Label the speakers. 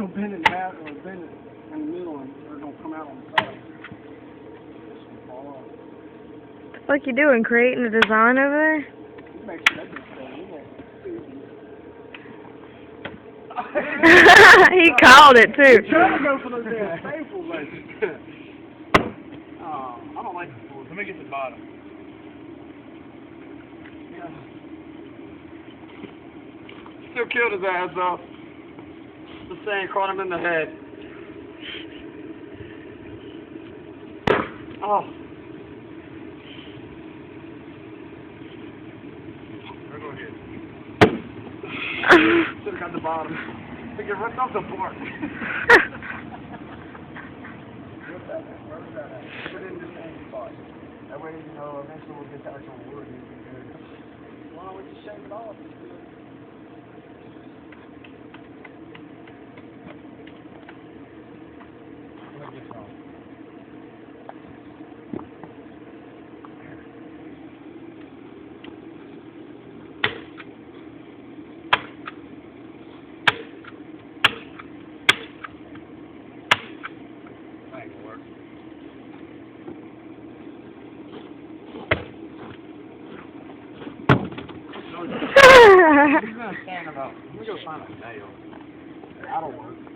Speaker 1: gonna bend in half or bend it in the middle and they're gonna come out on the side. It's gonna fall off.
Speaker 2: What the fuck you doing? Creating a design over there?
Speaker 1: You make sure that doesn't fall.
Speaker 2: He called it too.
Speaker 1: Trying to go for those damn staples, like. Oh, I don't like the board. Let me get the bottom. Yeah. Still killed his ass though. The sand caught him in the head. Oh. We're going to get. Should have got the bottom. I think it ripped off the board. Put it in the same spot. That way, you know, eventually we'll get the actual wood and it'll be good. Why don't we just shave it off? He's gonna stand about. Let me go find a nail. That'll work.